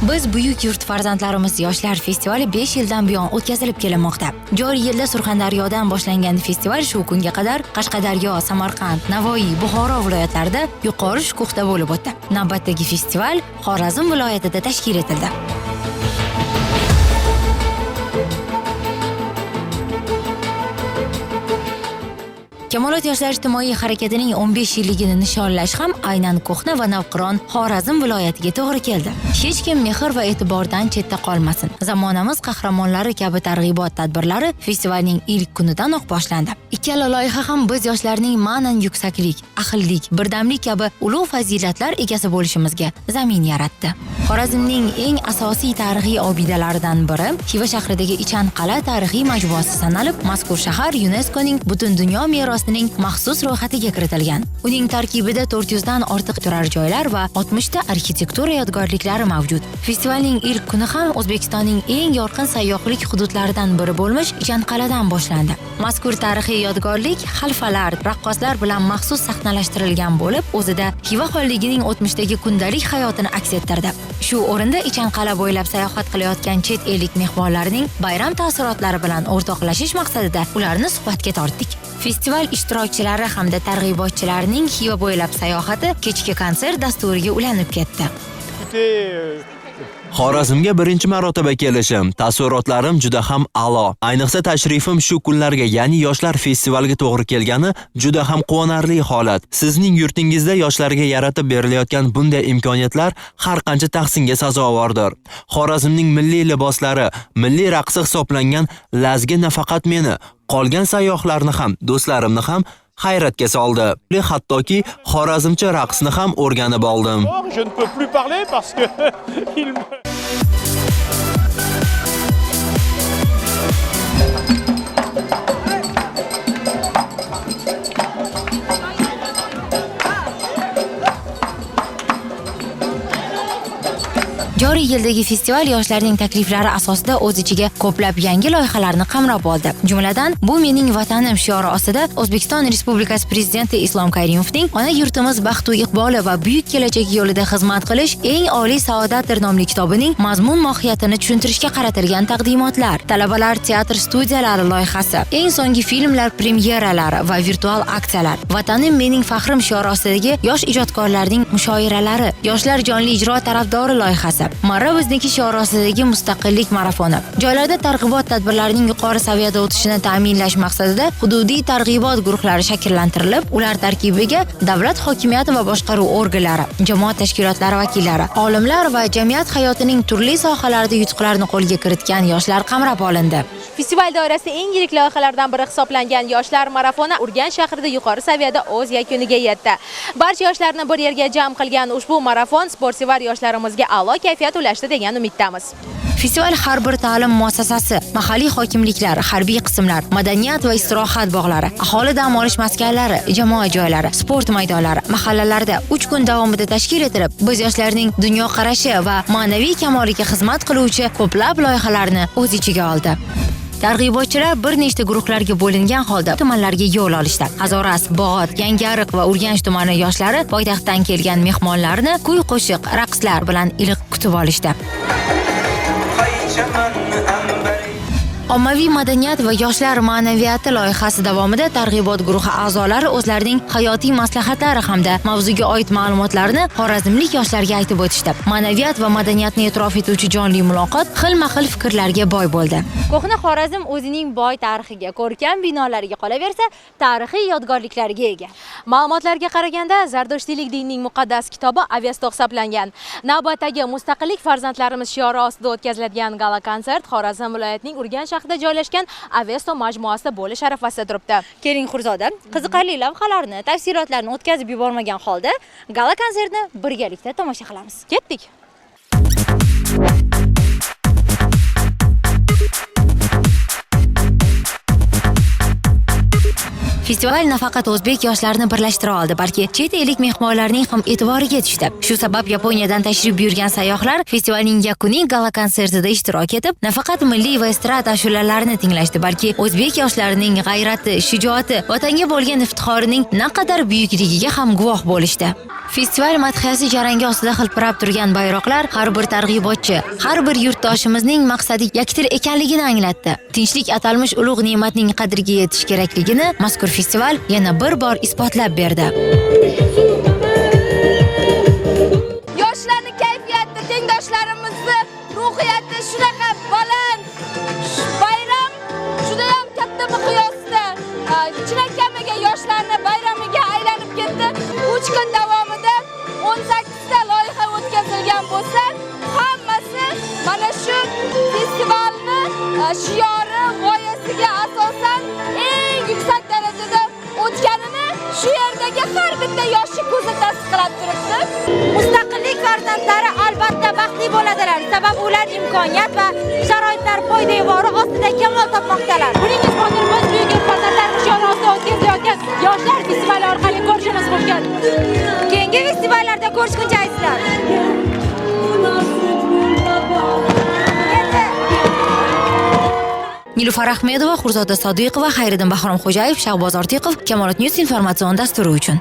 Biz buyuk yurt farzandlarimiz yoshlar festivali 5 yildan buyon o'tkazilib kelinmoqda. Joriy yilda Surxondaryodan boshlangan festival shu kunga qadar Qashqadaryo, Samarqand, Navoiy, Buxoro viloyatlarida yuqori shukuhda bo'lib o'tdi. Navbatdagi festival Xorazm viloyatida tashkil etildi. Kamolot yoshlar ijtimoiy harakatining 15 yilligini nishonlash ham aynan ko'hna va navqiron Xorazm viloyatiga to'g'ri keldi. Hech kim mehr va e'tibordan chetda qolmasin. Zamonamiz qahramonlari kabi targ'ibot tadbirlari festivalning ilk kunidanoq boshlandi. Ikkala loyiha ham biz yoshlarning ma'nan yuksaklik, ahillik, birdamlik kabi ulug' fazilatlar egasi bo'lishimizga zamin yaratdi. Xorazmning eng asosiy tarixiy obidalaridan biri Xiva shahridagi Ichanqal'a tarixiy majmuasi sanalib, mazkur shahar UNESCOning butun dunyo merosining maxsus ro'yxatiga kiritilgan. Uning tarkibida 400 dan ortiq turar joylar va 60 ta arxitektura yodgorliklari mavjud. Festivalning ilk kuni ham O'zbekistonning eng yorqin sayyohlik hududlaridan biri bo'lmish Ichanqal'adan boshlandi. Mazkur tarixiy yodgorlik xalfalar, raqqoslar bilan maxsus sahnalashtirilgan bo'lib, o'zida Xiva xonligining o'tmishdagi kundalik hayotini aks ettirdi. Shu o'rinda Ichanqal'a bo'ylab sayohat qilayotgan chet ellik mehmonlarning bayram taassurotlari bilan o'rtoqlashish maqsadida ularni suhbatga tortdik. Festival ishtirokchilari hamda targ'ibotchilarning Xiva bo'ylab sayohati kechki konsert dasturiga ulanib ketdi. Xorazmga birinchi marotaba kelishim, taassurotlarim juda ham a'lo. Ayniqsa tashrifim shu kunlarga, ya'ni yoshlar festivaliga to'g'ri kelgani juda ham quvonarli holat. Sizning yurtingizda yoshlarga yaratib berilayotgan bunday imkoniyatlar har qancha tahsinga sazovordir. Xorazmning milliy liboslari, milliy raqsi hisoblangan lazgi nafaqat meni, qolgan sayyohlarni ham, do'stlarimni ham hayratga soldi. Hattoki xorazmcha raqsni ham o'rganib oldim. Je ne peux plus parler parce que il Joriy yildagi festival yoshlarning takliflari asosida o'z ichiga ko'plab yangi loyihalarni qamrab oldi. Jumladan, bu mening vatanim shiori ostida O'zbekiston Respublikasi Prezidenti Islom Karimovning Ona yurtimiz baxtu iqboli va buyuk kelajak yo'lida xizmat qilish eng oliy saodatdir nomli kitobining mazmun mohiyatini tushuntirishga qaratilgan taqdimotlar, talabalar teatr studiyalari loyihasi, eng so'nggi filmlar premyeralari va virtual aksiyalar, Vatanim mening faxrim shiori ostidagi yosh ijodkorlarning mushoiralari, yoshlar jonli ijro tarafdori loyihasi, Marra bizniki shiori ostidagi mustaqillik marafoni. Joylarda targ'ibot tadbirlarining yuqori saviyada o'tishini ta'minlash maqsadida hududiy targ'ibot guruhlari shakllantirilib, ular tarkibiga davlat hokimiyati va boshqaruv organlari, jamoat tashkilotlari vakillari, olimlar va jamiyat hayotining turli sohalarida yutuqlarni qo'lga kiritgan yoshlar qamrab olindi. Festival doirasida eng yirik loyihalardan biri hisoblangan yoshlar marafoni Urganch shahrida yuqori saviyada o'z yakuniga yetdi. Barcha yoshlarni bir yerga jam qilgan ushbu marafon sportsevar yoshlarimizga a'lo kayfiyat ulashdi degan umiddamiz. Festival har bir ta'lim muassasasi, mahalliy hokimliklar, harbiy qismlar, madaniyat va istirohat bog'lari, aholi dam olish maskanlari, jamoat joylari, sport maydonlari, mahallalarda 3 kun davomida tashkil etilib, biz yoshlarning dunyoqarashi va ma'naviy kamoliga xizmat qiluvchi ko'plab loyihalarni o'z ichiga oldi. Targ'ibotchilar bir nechta guruhlarga bo'lingan holda tumanlarga yo'l olishdi. Hazoras, Bog'ot, Yangiariq va Urganch tumani yoshlari poytaxtdan kelgan mehmonlarni kuy-qo'shiq, raqslar bilan iliq kutib olishdi. Ommaviy madaniyat va yoshlar ma'naviyati loyihasi davomida targ'ibot guruhi a'zolari o'zlarining hayotiy maslahatlari hamda mavzuga oid ma'lumotlarni xorazmlik yoshlarga aytib o'tishdi. Ma'naviyat va madaniyatni e'tirof etuvchi jonli muloqot xilma-xil fikrlarga boy bo'ldi. Ko'hna Xorazm o'zining boy tarixiga, ko'rkam binolariga qolaversa, tarixiy yodgorliklarga ega. Ma'lumotlarga qaraganda, Zardoshtiylik dinning muqaddas kitobi Avesta hisoblangan. Navbatdagi mustaqillik farzandlarimiz shiori ostida o'tkaziladigan gala konsert Xorazm viloyatining Urganch shahrida joylashgan Avesto majmuasida bo'lish arafasida turibdi. Keling Xurzoda, qiziqarli lavhalarni, tafsilotlarni o'tkazib yubormagan holda gala konsertni birgalikda tomosha qilamiz. Ketdik. Festival nafaqat o'zbek yoshlarini birlashtira oldi, balki chet ellik mehmonlarning ham e'tiboriga tushdi. Shu sabab Yaponiyadan tashrif buyurgan sayyohlar festivalning yakuniy gala konsertida ishtirok etib, nafaqat milliy va estrada ashulalarini tinglashdi, balki o'zbek yoshlarining g'ayrati, shijoati, vatanga bo'lgan iftixorining naqadar buyukligiga ham guvoh bo'lishdi. Festival madhiyasi jarangi ostida hilpirab turgan bayroqlar har bir targ'ibotchi, har bir yurtdoshimizning maqsadi yakdil ekanligini anglatdi. Tinchlik atalmish ulug' ne'matning qadriga yetish kerakligini mazkur festival yana bir bor isbotlab berdi. Yoshlarning kayfiyati, tengdoshlarimizni ruhiyati shunaqa baland. Bayram juda ham katta miqyosda chinakamiga yoshlarni bayramiga aylanib ketdi. 3 kun davomida 18 ta loyiha o'tkazilgan bo'lsa, hammasi mana shu festivalni shiori, g'oyasiga asosan eng yuksak darajada o'tganini shu yerdagi har bitta yoshi ko'zi tasdiqlab turibdi. Mustaqillik farzandlari albatta baxtli bo'ladilar, sababi ular imkoniyat va sharoitlar poydevori ostida kamol topmoqdalar. Buning isbotini biz buyuk farzandlar shiori ostida o'tkazayotgan yoshlar festivali orqali ko'rishimiz mumkin. Keyingi festivallarda ko'rishguncha aytsinlar. Nilufar Ahmedova, Xurzoda Sodiqova, Xayriddin Bahrom Xo'jayev, Shahboz Ortiqov, Kamolot News informatsion dasturi uchun.